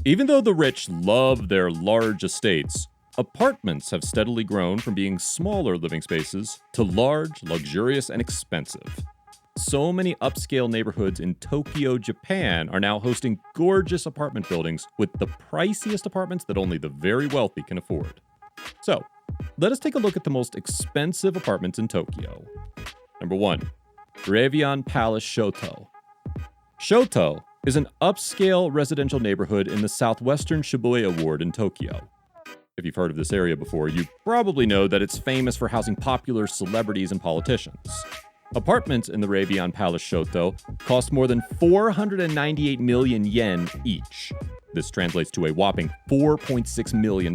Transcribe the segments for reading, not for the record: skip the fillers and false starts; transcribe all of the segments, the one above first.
Even though the rich love their large estates, apartments have steadily grown from being smaller living spaces to large, luxurious, and expensive. So many upscale neighborhoods in Tokyo, Japan are now hosting gorgeous apartment buildings with the priciest apartments that only the very wealthy can afford. So, let us take a look at the most expensive apartments in Tokyo. Number 1. Ravion Palace Shoto. Shoto is an upscale residential neighborhood in the southwestern Shibuya ward in Tokyo. If you've heard of this area before, you probably know that it's famous for housing popular celebrities and politicians. Apartments in the Ravion Palace Shoto cost more than 498 million yen each. This translates to a whopping $4.6 million.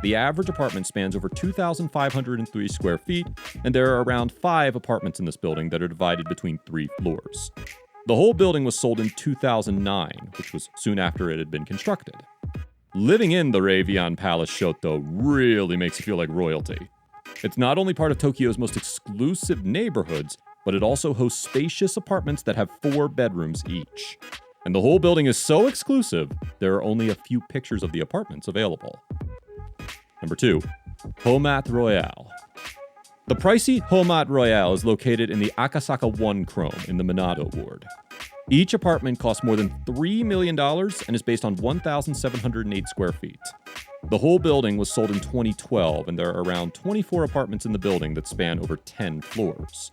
The average apartment spans over 2,503 square feet, and there are around 5 apartments in this building that are divided between 3 floors. The whole building was sold in 2009, which was soon after it had been constructed. Living in the Ravion Palace Shoto really makes you feel like royalty. It's not only part of Tokyo's most exclusive neighborhoods, but it also hosts spacious apartments that have 4 bedrooms each. And the whole building is so exclusive, there are only a few pictures of the apartments available. Number 2. Homemat Royale. The pricey Homemat Royale is located in the Akasaka 1 Chrome in the Minato ward. Each apartment costs more than $3 million and is based on 1,708 square feet. The whole building was sold in 2012, and there are around 24 apartments in the building that span over 10 floors.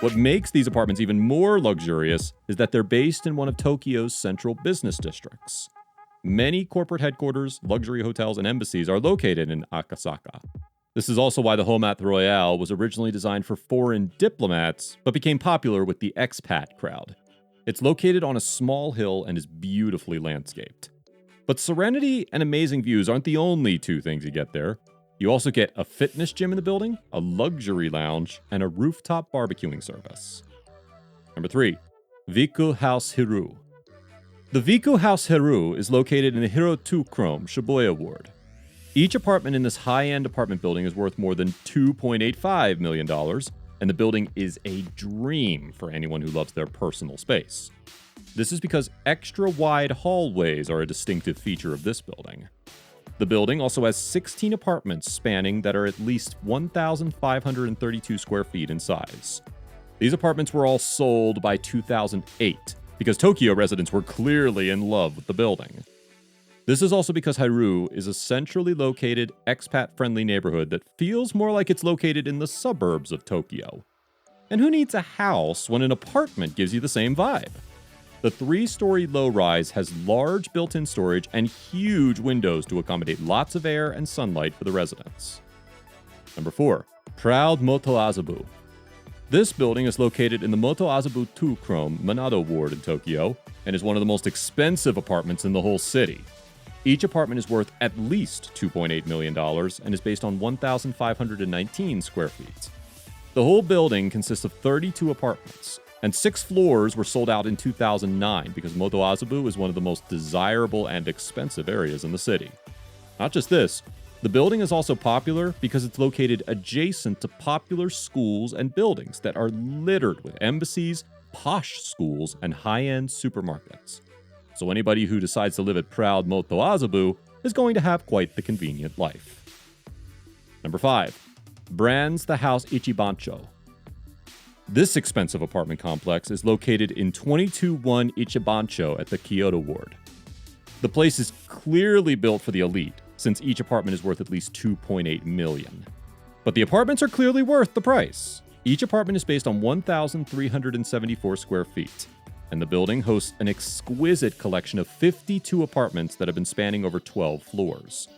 What makes these apartments even more luxurious is that they're based in one of Tokyo's central business districts. Many corporate headquarters, luxury hotels, and embassies are located in Akasaka. This is also why the Homemat Royale was originally designed for foreign diplomats, but became popular with the expat crowd. It's located on a small hill and is beautifully landscaped. But serenity and amazing views aren't the only 2 things you get there. You also get a fitness gym in the building, a luxury lounge, and a rooftop barbecuing service. Number 3. Vico House Hiru. The Vico House Hiru is located in the Hiro 2 Chrome Shibuya ward. Each apartment in this high-end apartment building is worth more than $2.85 million, and the building is a dream for anyone who loves their personal space. This is because extra-wide hallways are a distinctive feature of this building. The building also has 16 apartments spanning that are at least 1,532 square feet in size. These apartments were all sold by 2008, because Tokyo residents were clearly in love with the building. This is also because Hiru is a centrally located, expat-friendly neighborhood that feels more like it's located in the suburbs of Tokyo. And who needs a house when an apartment gives you the same vibe? The 3-story low-rise has large built-in storage and huge windows to accommodate lots of air and sunlight for the residents. Number 4. Proud Motel Azabu. This building is located in the Motel Azabu 2 Chrome Minato ward in Tokyo, and is one of the most expensive apartments in the whole city. Each apartment is worth at least $2.8 million and is based on 1,519 square feet. The whole building consists of 32 apartments, and 6 floors were sold out in 2009 because Motel Azabu is one of the most desirable and expensive areas in the city. Not just this, the building is also popular because it's located adjacent to popular schools and buildings that are littered with embassies, posh schools, and high-end supermarkets. So anybody who decides to live at Proud Motel Azabu is going to have quite the convenient life. Number 5. Brands the House Ichibancho. This expensive apartment complex is located in 22-1 Ichibancho at the Kyoto ward. The place is clearly built for the elite, since each apartment is worth at least $2.8 million. But the apartments are clearly worth the price. Each apartment is based on 1,374 square feet, and the building hosts an exquisite collection of 52 apartments that have been spanning over 12 floors.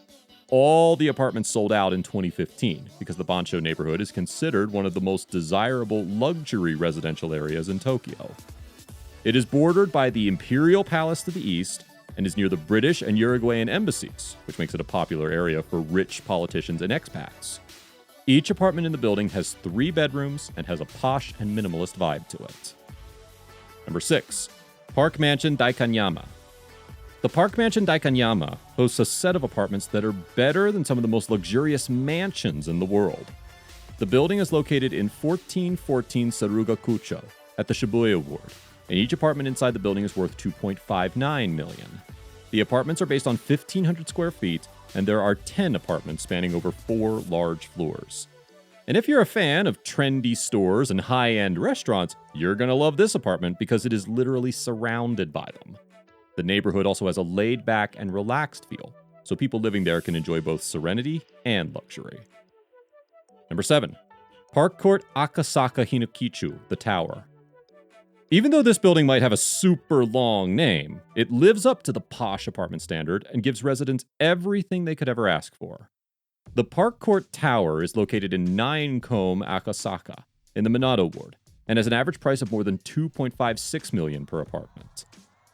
All the apartments sold out in 2015 because the Bancho neighborhood is considered one of the most desirable luxury residential areas in Tokyo. It is bordered by the Imperial Palace to the east and is near the British and Uruguayan embassies, which makes it a popular area for rich politicians and expats. Each apartment in the building has 3 bedrooms and has a posh and minimalist vibe to it. Number 6. Park Mansion Daikanyama. The Park Mansion Daikanyama hosts a set of apartments that are better than some of the most luxurious mansions in the world. The building is located in 1414 Sarugakucho at the Shibuya ward, and each apartment inside the building is worth $2.59 million. The apartments are based on 1,500 square feet, and there are 10 apartments spanning over 4 large floors. And if you're a fan of trendy stores and high-end restaurants, you're gonna love this apartment because it is literally surrounded by them. The neighborhood also has a laid-back and relaxed feel, so people living there can enjoy both serenity and luxury. Number 7. Park Court Akasakahinokichu, the Tower. Even though this building might have a super long name, it lives up to the posh apartment standard and gives residents everything they could ever ask for. The Park Court Tower is located in 9-Kome, Akasaka, in the Minato ward, and has an average price of more than $2.56 million per apartment.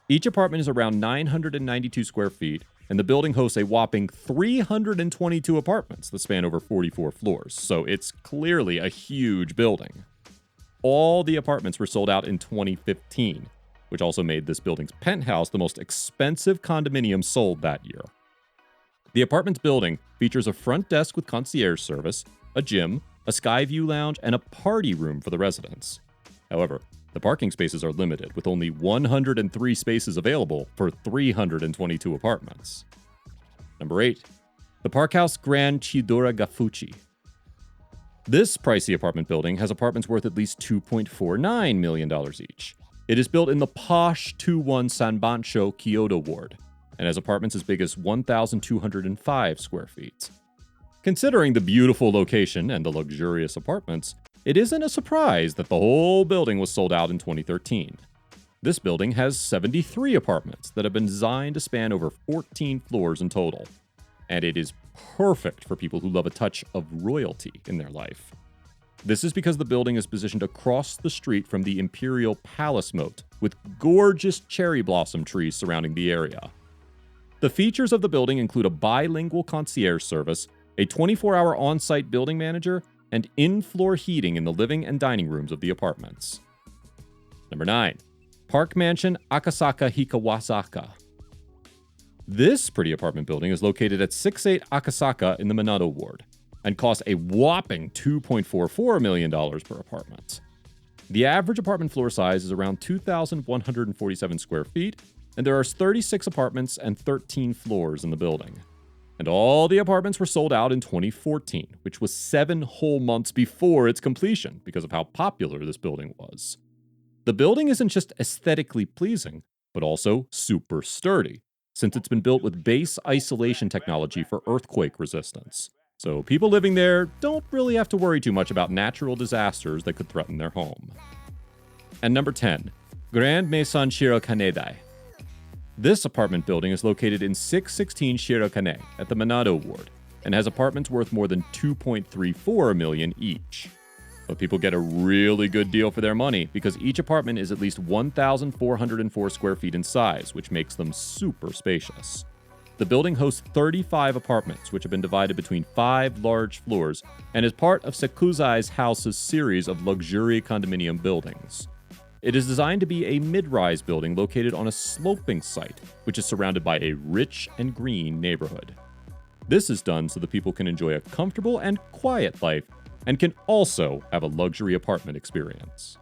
Each apartment is around 992 square feet, and the building hosts a whopping 322 apartments that span over 44 floors, so it's clearly a huge building. All the apartments were sold out in 2015, which also made this building's penthouse the most expensive condominium sold that year. The apartment's building features a front desk with concierge service, a gym, a sky view lounge, and a party room for the residents. However, the parking spaces are limited, with only 103 spaces available for 322 apartments. Number 8. The Park House Grand Chidora Gafuchi. This pricey apartment building has apartments worth at least $2.49 million each. It is built in the posh 2-1 Sanbancho Kyoto ward, and has apartments as big as 1,205 square feet. Considering the beautiful location and the luxurious apartments, it isn't a surprise that the whole building was sold out in 2013. This building has 73 apartments that have been designed to span over 14 floors in total, and it is perfect for people who love a touch of royalty in their life. This is because the building is positioned across the street from the Imperial Palace moat, with gorgeous cherry blossom trees surrounding the area. The features of the building include a bilingual concierge service, a 24-hour on-site building manager, and in-floor heating in the living and dining rooms of the apartments. Number 9. Park Mansion Akasakahinokichu. This pretty apartment building is located at 68 Akasaka in the Minato ward, and costs a whopping $2.44 million per apartment. The average apartment floor size is around 2,147 square feet, and there are 36 apartments and 13 floors in the building. And all the apartments were sold out in 2014, which was 7 whole months before its completion because of how popular this building was. The building isn't just aesthetically pleasing, but also super sturdy, since it's been built with base isolation technology for earthquake resistance. So people living there don't really have to worry too much about natural disasters that could threaten their home. And number 10, Grand Maison Shirokanedai. This apartment building is located in 616 Shirokane at the Minato ward, and has apartments worth more than $2.34 million each. But people get a really good deal for their money because each apartment is at least 1,404 square feet in size, which makes them super spacious. The building hosts 35 apartments, which have been divided between 5 large floors, and is part of Sekuzai's House's series of luxury condominium buildings. It is designed to be a mid-rise building located on a sloping site, which is surrounded by a rich and green neighborhood. This is done so that people can enjoy a comfortable and quiet life, and can also have a luxury apartment experience.